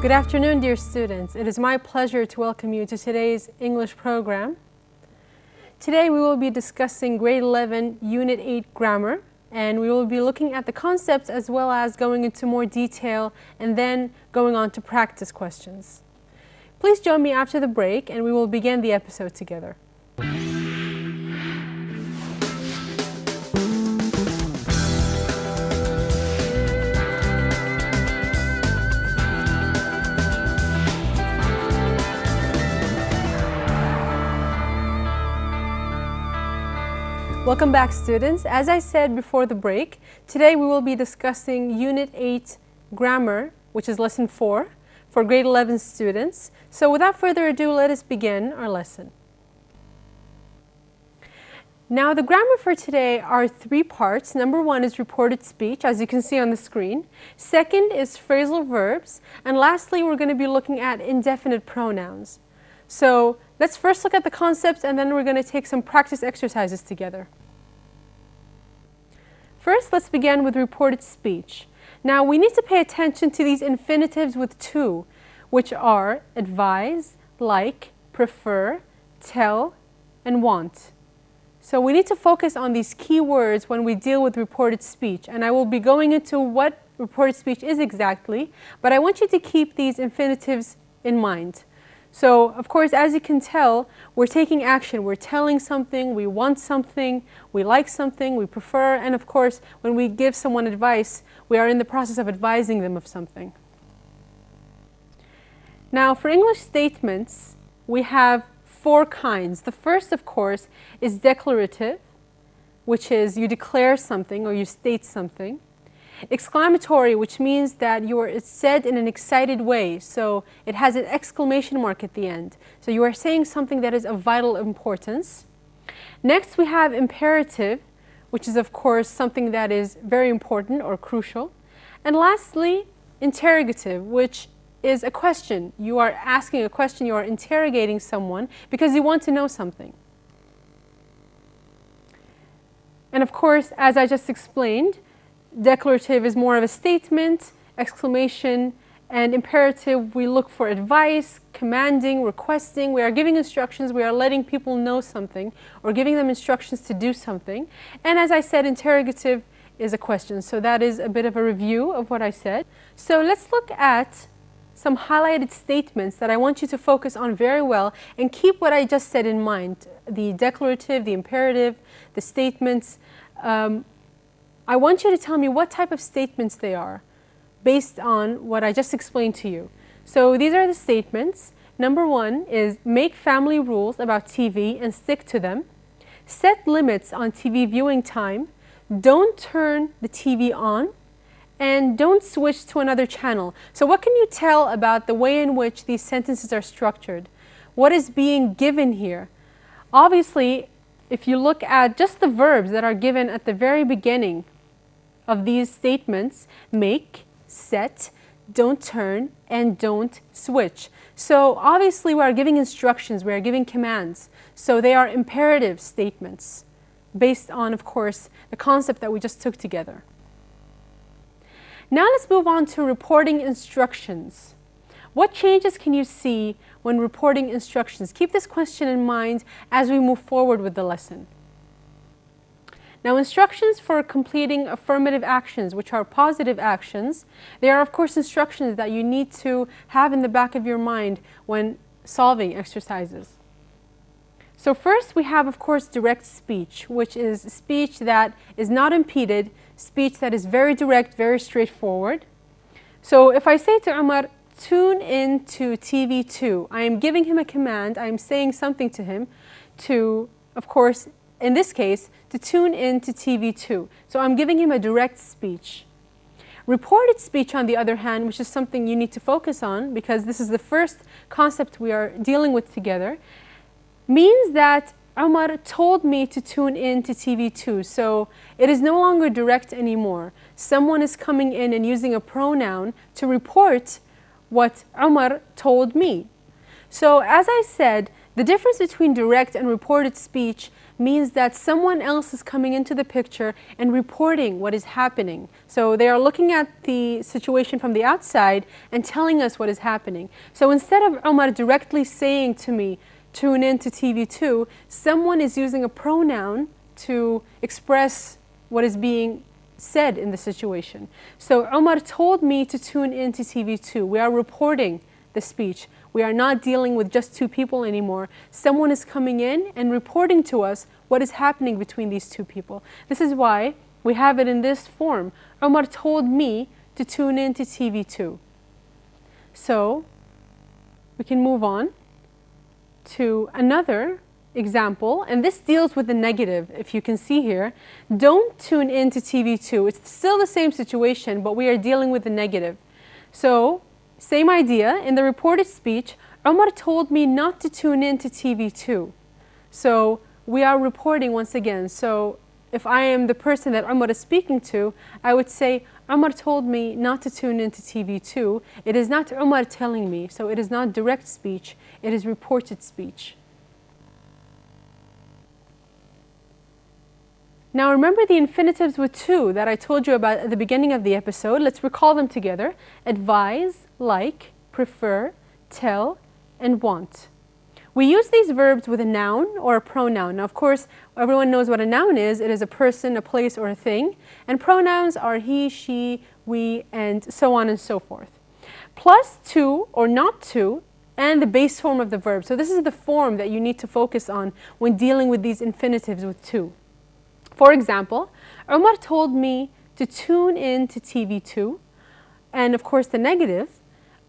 Good afternoon, dear students. It is my pleasure to welcome you to today's English program. Today we will be discussing grade 11, Unit 8 Grammar, and we will be looking at the concepts as well as going into more detail and then going on to practice questions. Please join me after the break and we will begin the episode together. Welcome back, students. As I said before the break, today we will be discussing Unit 8 Grammar, which is Lesson 4 for grade 11 students. So without further ado, let us begin our lesson. Now, the grammar for today are three parts. Number one is reported speech, as you can see on the screen. Second is phrasal verbs. And lastly, we're going to be looking at indefinite pronouns. So let's first look at the concepts and then we're going to take some practice exercises together. First, let's begin with reported speech. Now, we need to pay attention to these infinitives with to, which are advise, like, prefer, tell, and want. So we need to focus on these key words when we deal with reported speech. And I will be going into what reported speech is exactly, but I want you to keep these infinitives in mind. So, of course, as you can tell, we're taking action. We're telling something, we want something, we like something, we prefer, and of course, when we give someone advice, we are in the process of advising them of something. Now, for English statements, we have four kinds. The first, of course, is declarative, which is you declare something or you state something. Exclamatory, which means that it's said in an excited way, so it has an exclamation mark at the end. So you are saying something that is of vital importance. Next, we have imperative, which is of course something that is very important or crucial. And lastly, interrogative, which is a question. You are asking a question, you are interrogating someone because you want to know something. And of course, as I just explained, declarative is more of a statement, exclamation, and imperative, we look for advice, commanding, requesting. We are giving instructions, we are letting people know something or giving them instructions to do something. And as I said, interrogative is a question. So that is a bit of a review of what I said. So let's look at some highlighted statements that I want you to focus on very well and keep what I just said in mind. The declarative, the imperative, the statements. I want you to tell me what type of statements they are based on what I just explained to you. So these are the statements. Number one is make family rules about TV and stick to them. Set limits on TV viewing time. Don't turn the TV on. And don't switch to another channel. So what can you tell about the way in which these sentences are structured? What is being given here? Obviously, if you look at just the verbs that are given at the very beginning of these statements, make, set, don't turn, and don't switch. So obviously we are giving instructions, we are giving commands. So they are imperative statements based on, of course, the concept that we just took together. Now let's move on to reporting instructions. What changes can you see when reporting instructions? Keep this question in mind as we move forward with the lesson. Now, instructions for completing affirmative actions, which are positive actions, they are of course instructions that you need to have in the back of your mind when solving exercises. So first we have of course direct speech, which is speech that is not impeded, speech that is very direct, very straightforward. So if I say to Umar, tune in to TV 2, I am giving him a command, I am saying something to him to, of course, in this case, to tune in to TV 2. So I'm giving him a direct speech. Reported speech, on the other hand, which is something you need to focus on because this is the first concept we are dealing with together, means that Umar told me to tune in to TV 2. So it is no longer direct anymore. Someone is coming in and using a pronoun to report what Umar told me. So as I said, The difference between direct and reported speech means that someone else is coming into the picture and reporting what is happening. So they are looking at the situation from the outside and telling us what is happening. So instead of Umar directly saying to me, tune in to TV2, someone is using a pronoun to express what is being said in the situation. So Umar told me to tune in to TV2. We are reporting the speech. We are not dealing with just two people anymore. Someone is coming in and reporting to us what is happening between these two people. This is why we have it in this form. Umar told me to tune in to TV2. So we can move on to another example, and this deals with the negative. If you can see here, don't tune in to TV2. It's still the same situation, but we are dealing with the negative. So same idea. In the reported speech, Umar told me not to tune in to TV2. So we are reporting once again. So if I am the person that Umar is speaking to, I would say, Umar told me not to tune in to TV2. It is not Umar telling me, so it is not direct speech, it is reported speech. Now remember the infinitives with to that I told you about at the beginning of the episode. Let's recall them together. Advise, like, prefer, tell, and want. We use these verbs with a noun or a pronoun. Now of course, everyone knows what a noun is. It is a person, a place, or a thing. And pronouns are he, she, we, and so on and so forth. Plus to or not to, and the base form of the verb. So this is the form that you need to focus on when dealing with these infinitives with to. For example, Umar told me to tune in to TV2, and of course the negative,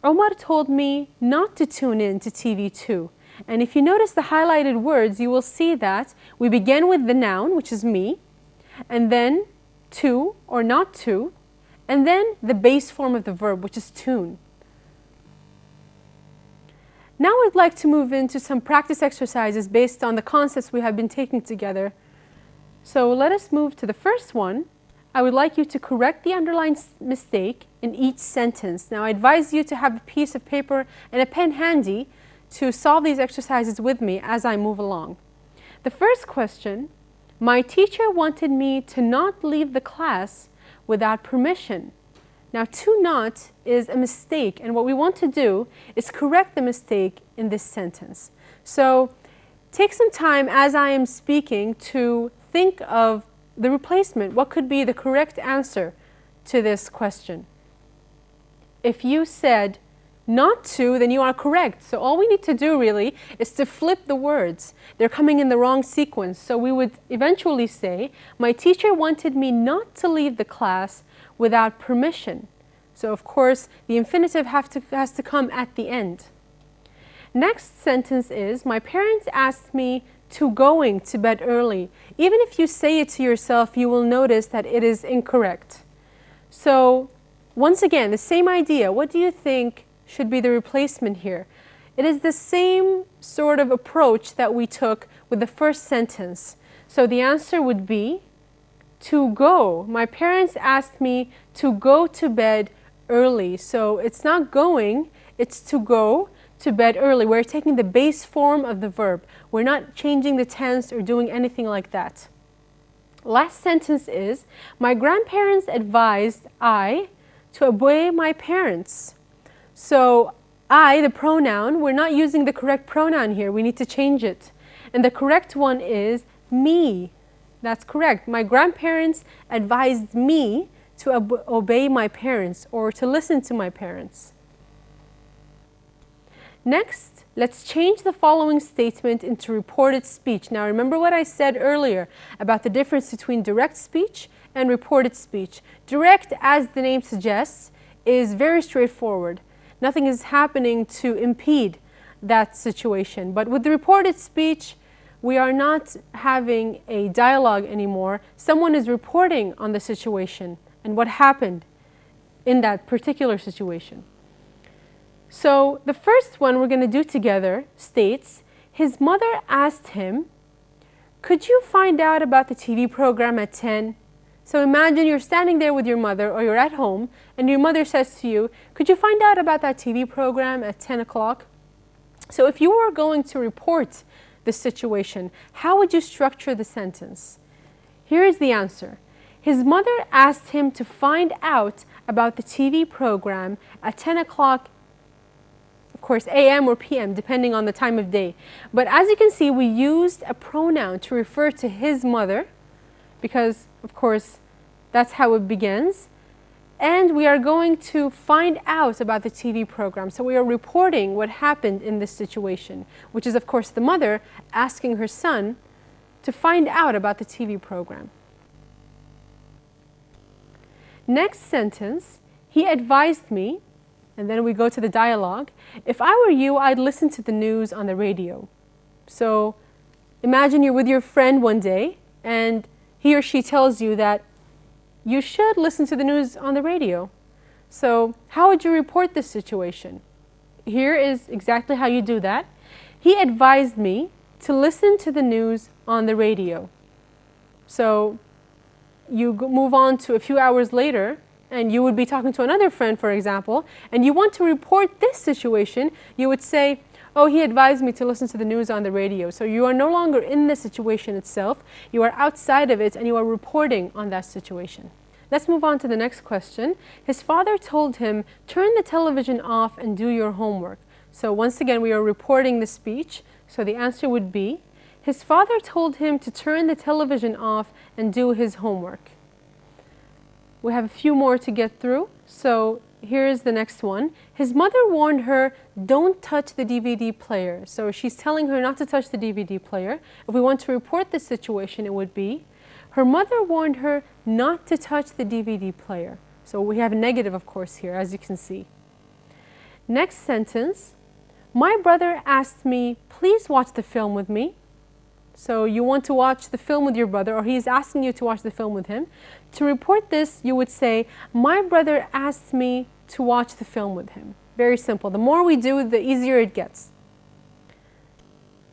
Umar told me not to tune in to TV2. And if you notice the highlighted words, you will see that we begin with the noun, which is me, and then to or not to, and then the base form of the verb, which is tune. Now I'd like to move into some practice exercises based on the concepts we have been taking together. So let us move to the first one. I would like you to correct the underlined mistake in each sentence. Now I advise you to have a piece of paper and a pen handy to solve these exercises with me as I move along. The first question, my teacher wanted me to not leave the class without permission. Now to not is a mistake, and what we want to do is correct the mistake in this sentence. So take some time as I am speaking to think of the replacement. What could be the correct answer to this question? If you said not to, then you are correct. So all we need to do really is to flip the words. They're coming in the wrong sequence. So we would eventually say, my teacher wanted me not to leave the class without permission. So of course, the infinitive has to come at the end. Next sentence is, my parents asked me to going to bed early. Even if you say it to yourself, you will notice that it is incorrect. So once again, the same idea. What do you think should be the replacement here? It is the same sort of approach that we took with the first sentence. So the answer would be to go. My parents asked me to go to bed early. So it's not going, it's to go to bed early. We're taking the base form of the verb. We're not changing the tense or doing anything like that. Last sentence is, my grandparents advised I to obey my parents. So I, the pronoun, we're not using the correct pronoun here. We need to change it. And the correct one is me. That's correct. My grandparents advised me to obey my parents or to listen to my parents. Next, let's change the following statement into reported speech. Now remember what I said earlier about the difference between direct speech and reported speech. Direct, as the name suggests, is very straightforward. Nothing is happening to impede that situation. But with the reported speech, we are not having a dialogue anymore. Someone is reporting on the situation and what happened in that particular situation. So the first one we're going to do together states, his mother asked him, could you find out about the TV program at 10? So imagine you're standing there with your mother or you're at home and your mother says to you, could you find out about that TV program at 10 o'clock? So if you were going to report this situation, how would you structure the sentence? Here is the answer. His mother asked him to find out about the TV program at 10 o'clock, of course, a.m. or p.m., depending on the time of day. But as you can see, we used a pronoun to refer to his mother because, of course, that's how it begins. And we are going to find out about the TV program. So we are reporting what happened in this situation, which is, of course, the mother asking her son to find out about the TV program. Next sentence, he advised me, and then we go to the dialogue. If I were you, I'd listen to the news on the radio. So imagine you're with your friend one day, and he or she tells you that you should listen to the news on the radio. So how would you report this situation? Here is exactly how you do that. He advised me to listen to the news on the radio. So you move on to a few hours later, and you would be talking to another friend, for example, and you want to report this situation, you would say, oh, he advised me to listen to the news on the radio. So you are no longer in the situation itself, you are outside of it and you are reporting on that situation. Let's move on to the next question. His father told him, turn the television off and do your homework. So once again, we are reporting the speech. So the answer would be, his father told him to turn the television off and do his homework. We have a few more to get through. So here's the next one. His mother warned her, don't touch the DVD player. So she's telling her not to touch the DVD player. If we want to report this situation, it would be, her mother warned her not to touch the DVD player. So we have a negative, of course, here, as you can see. Next sentence, my brother asked me, please watch the film with me. So you want to watch the film with your brother, or he's asking you to watch the film with him. To report this, you would say, my brother asked me to watch the film with him. Very simple. The more we do, the easier it gets.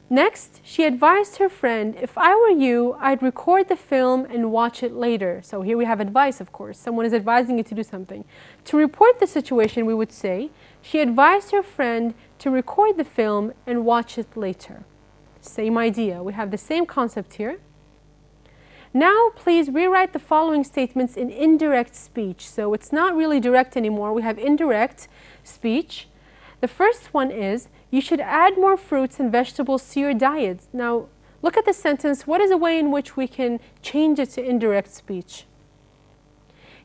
Next, she advised her friend, if I were you, I'd record the film and watch it later. So here we have advice, of course. Someone is advising you to do something. To report the situation, we would say, she advised her friend to record the film and watch it later. Same idea. We have the same concept here. Now, please rewrite the following statements in indirect speech. So it's not really direct anymore. We have indirect speech. The first one is, you should add more fruits and vegetables to your diet. Now, look at the sentence. What is a way in which we can change it to indirect speech?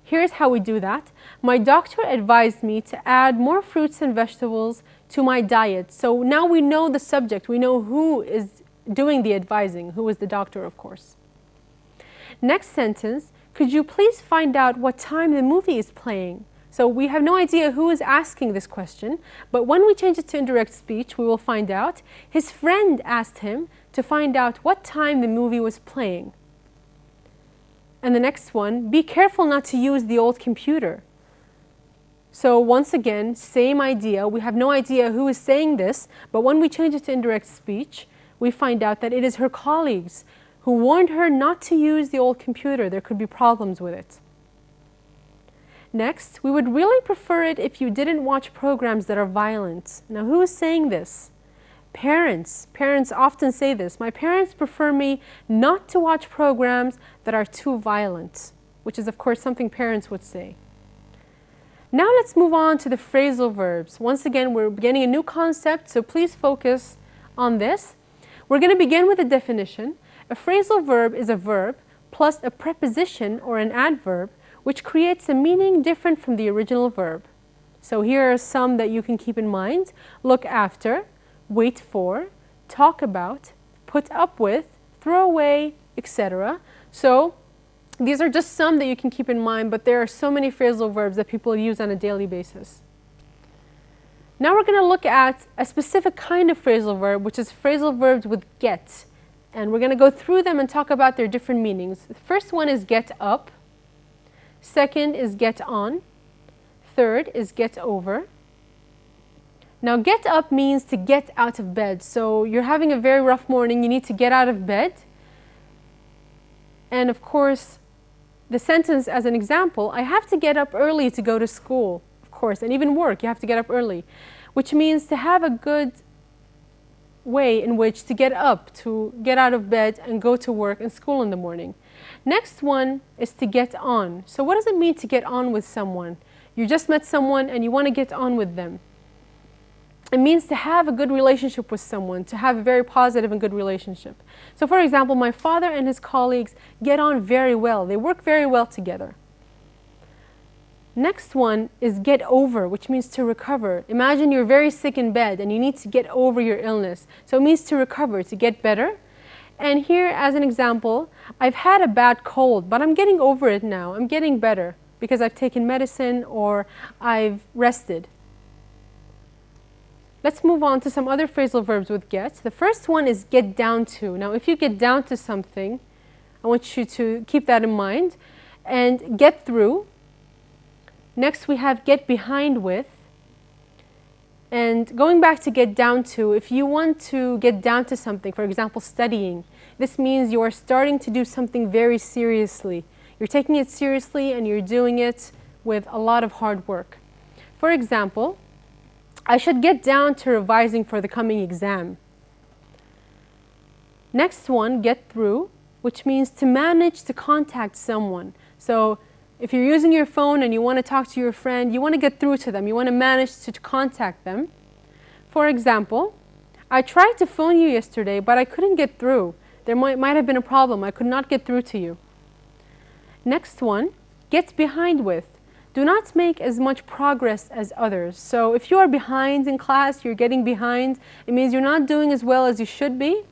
Here's how we do that. My doctor advised me to add more fruits and vegetables to my diet. So now we know the subject. We know who is doing the advising, who is the doctor, of course. Next sentence, could you please find out what time the movie is playing? So we have no idea who is asking this question, but when we change it to indirect speech, we will find out. His friend asked him to find out what time the movie was playing. And the next one, be careful not to use the old computer. So once again, same idea. We have no idea who is saying this, but when we change it to indirect speech, we find out that it is her colleagues who warned her not to use the old computer. There could be problems with it. Next, we would really prefer it if you didn't watch programs that are violent. Now, who is saying this? Parents. Parents often say this. My parents prefer me not to watch programs that are too violent, which is, of course, something parents would say. Now let's move on to the phrasal verbs. Once again, we're beginning a new concept, so please focus on this. We're going to begin with a definition. A phrasal verb is a verb plus a preposition or an adverb which creates a meaning different from the original verb. So here are some that you can keep in mind. Look after, wait for, talk about, put up with, throw away, etc. So these are just some that you can keep in mind, but there are so many phrasal verbs that people use on a daily basis. Now we're going to look at a specific kind of phrasal verb, which is phrasal verbs with get. And we're going to go through them and talk about their different meanings. The first one is get up. Second is get on. Third is get over. Now get up means to get out of bed. So you're having a very rough morning, you need to get out of bed. And of course, the sentence as an example, I have to get up early to go to school, of course, and even work, you have to get up early, which means to have a good way in which to get up, to get out of bed and go to work and school in the morning. Next one is to get on. So what does it mean to get on with someone? You just met someone and you want to get on with them. It means to have a good relationship with someone, to have a very positive and good relationship. So for example, my father and his colleagues get on very well. They work very well together. Next one is get over, which means to recover. Imagine you're very sick in bed and you need to get over your illness. So it means to recover, to get better. And here, as an example, I've had a bad cold, but I'm getting over it now. I'm getting better because I've taken medicine or I've rested. Let's move on to some other phrasal verbs with get. The first one is get down to. Now, if you get down to something, I want you to keep that in mind. And get through. Next, we have get behind with. And going back to get down to, if you want to get down to something, for example, studying, this means you are starting to do something very seriously. You're taking it seriously and you're doing it with a lot of hard work. For example, I should get down to revising for the coming exam. Next one, get through, which means to manage to contact someone. So if you're using your phone and you want to talk to your friend, you want to get through to them. You want to manage to contact them. For example, I tried to phone you yesterday, but I couldn't get through. There might have been a problem. I could not get through to you. Next one, get behind with. Do not make as much progress as others. So if you are behind in class, you're getting behind, it means you're not doing as well as you should be.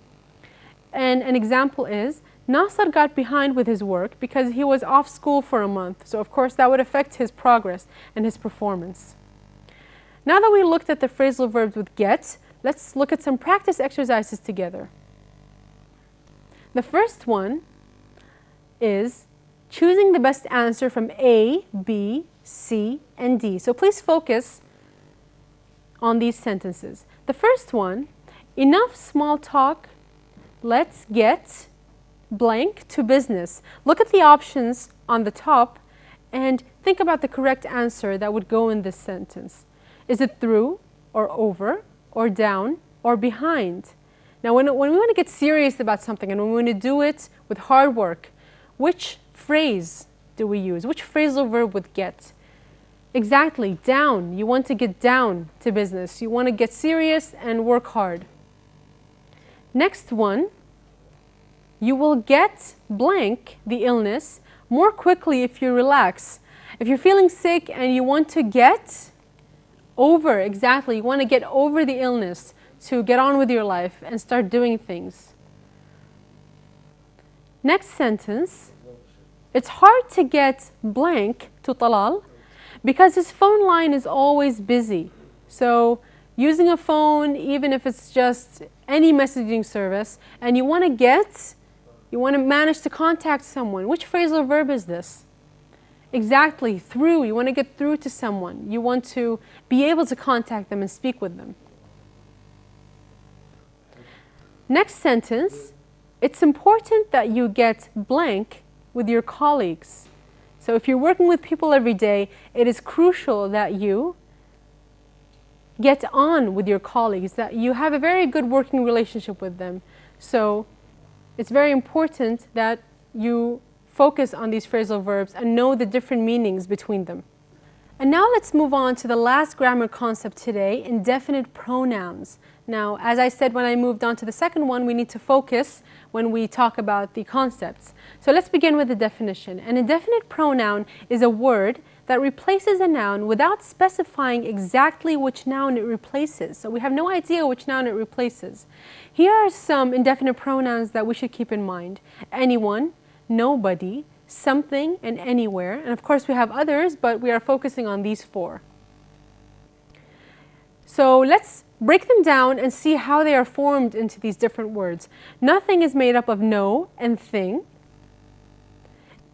And an example is, Nasser got behind with his work because he was off school for a month. So of course that would affect his progress and his performance. Now that we looked at the phrasal verbs with get, let's look at some practice exercises together. The first one is choosing the best answer from A, B, C, and D. So please focus on these sentences. The first one, enough small talk, let's get blank to business. Look at the options on the top and think about the correct answer that would go in this sentence. Is it through, or over, or down, or behind? Now when we want to get serious about something and when we want to do it with hard work, which phrase do we use? Which phrasal verb would get? Exactly, down. You want to get down to business. You want to get serious and work hard. Next one, you will get blank, the illness, more quickly if you relax. If you're feeling sick and you want to get over, exactly, you want to get over the illness to get on with your life and start doing things. Next sentence, it's hard to get blank to Talal because his phone line is always busy. So using a phone, even if it's just any messaging service, and you want to manage to contact someone. Which phrasal verb is this? Exactly, through. You want to get through to someone. You want to be able to contact them and speak with them. Next sentence, it's important that you get blank with your colleagues. So if you're working with people every day, it is crucial that you get on with your colleagues, that you have a very good working relationship with them. So it's very important that you focus on these phrasal verbs and know the different meanings between them. And now let's move on to the last grammar concept today, indefinite pronouns. Now, as I said when I moved on to the second one, we need to focus when we talk about the concepts. So let's begin with the definition. An indefinite pronoun is a word that replaces a noun without specifying exactly which noun it replaces. So we have no idea which noun it replaces. Here are some indefinite pronouns that we should keep in mind. Anyone, nobody, something, and anywhere. And of course we have others, but we are focusing on these four. So let's break them down and see how they are formed into these different words. Nothing is made up of no and thing.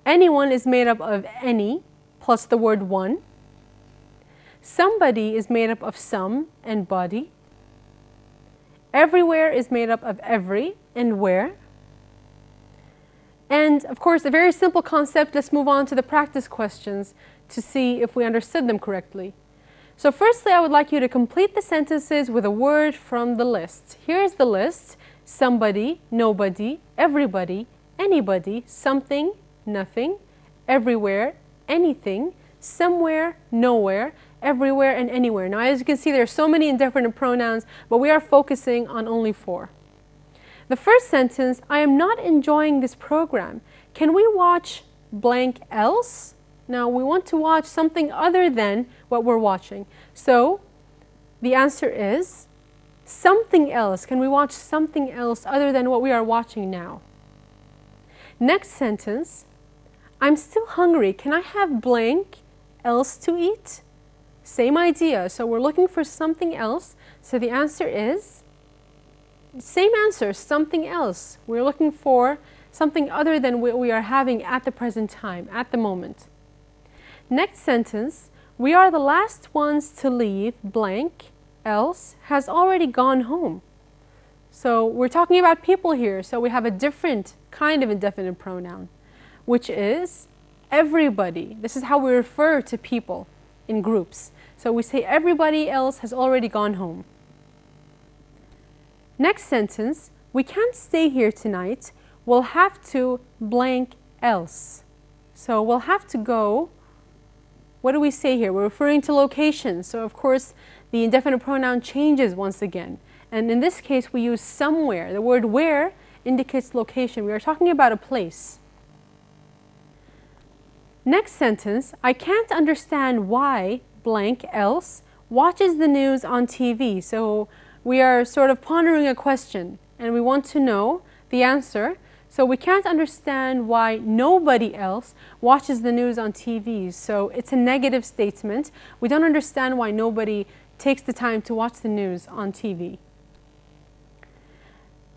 Anyone is made up of any plus the word one. Somebody is made up of some and body. Everywhere is made up of every and where. And of course, a very simple concept. Let's move on to the practice questions to see if we understood them correctly. So firstly, I would like you to complete the sentences with a word from the list. Here's the list: somebody, nobody, everybody, anybody, something, nothing, everywhere, anything, somewhere, nowhere, everywhere, and anywhere. Now, as you can see, there are so many indefinite pronouns, but we are focusing on only 4. The first sentence: I am not enjoying this program. Can we watch blank else? Now, we want to watch something other than what we're watching. So, the answer is something else. Can we watch something else other than what we are watching now? Next sentence: I'm still hungry. Can I have blank else to eat? Same idea. So we're looking for something else. So the answer is, same answer, something else. We're looking for something other than what we are having at the present time, at the moment. Next sentence: we are the last ones to leave blank else has already gone home. So we're talking about people here, so we have a different kind of indefinite pronoun, which is everybody. This is how we refer to people in groups. So we say everybody else has already gone home. Next sentence: we can't stay here tonight. We'll have to blank else. So we'll have to go. What do we say here? We're referring to location. So of course, the indefinite pronoun changes once again. And in this case, we use somewhere. The word where indicates location. We are talking about a place. Next sentence: I can't understand why blank else watches the news on TV. So we are sort of pondering a question and we want to know the answer. So we can't understand why nobody else watches the news on TV. So it's a negative statement. We don't understand why nobody takes the time to watch the news on TV.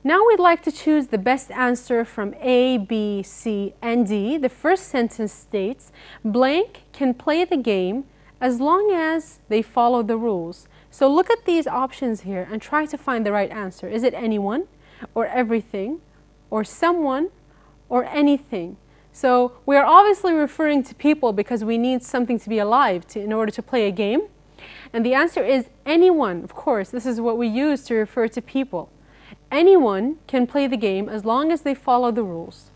Now we'd like to choose the best answer from A, B, C, and D. The first sentence states, blank can play the game as long as they follow the rules. So look at these options here and try to find the right answer. Is it anyone, or everything, or someone, or anything? So we are obviously referring to people because we need something to be alive in order to play a game. And the answer is anyone. Of course, this is what we use to refer to people. Anyone can play the game as long as they follow the rules.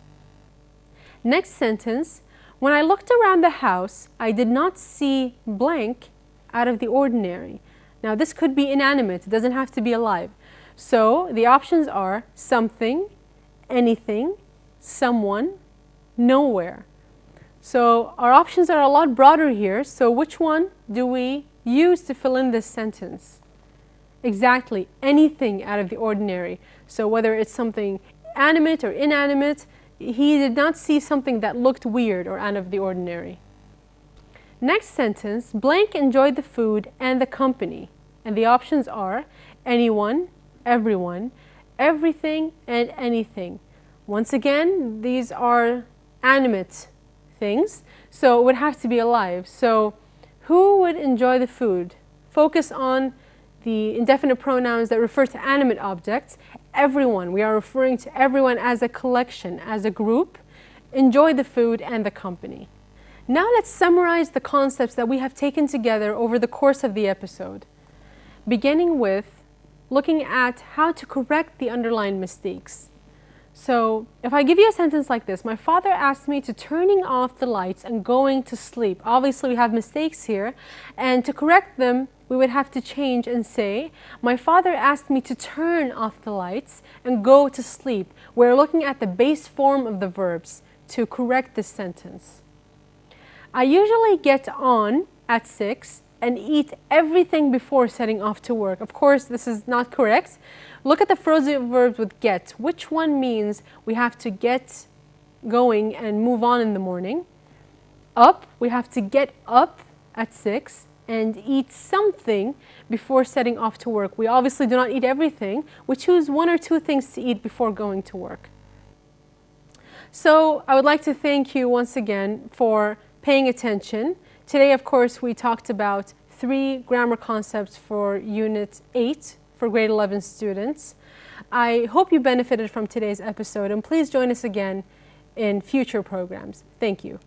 Next sentence: when I looked around the house, I did not see blank out of the ordinary. Now this could be inanimate, it doesn't have to be alive. So the options are something, anything, someone, nowhere. So our options are a lot broader here. So which one do we use to fill in this sentence? Exactly, anything out of the ordinary. So whether it's something animate or inanimate, he did not see something that looked weird or out of the ordinary. Next sentence: blank enjoyed the food and the company. And the options are anyone, everyone, everything, and anything. Once again, these are animate things, so it would have to be alive. So who would enjoy the food? Focus on the indefinite pronouns that refer to animate objects. Everyone, we are referring to everyone as a collection, as a group. Enjoy the food and the company. Now let's summarize the concepts that we have taken together over the course of the episode, beginning with looking at how to correct the underlined mistakes. So if I give you a sentence like this: my father asked me to turning off the lights and going to sleep. Obviously we have mistakes here, and to correct them we would have to change and say, my father asked me to turn off the lights and go to sleep. We're looking at the base form of the verbs to correct this sentence. I usually get on at 6 and eat everything before setting off to work. Of course, this is not correct. Look at the phrasal verbs with get. Which one means we have to get going and move on in the morning? Up, we have to get up at 6 and eat something before setting off to work. We obviously do not eat everything. We choose 1 or 2 things to eat before going to work. So I would like to thank you once again for paying attention. Today, of course, we talked about 3 grammar concepts for Unit 8 for grade 11 students. I hope you benefited from today's episode, and please join us again in future programs. Thank you.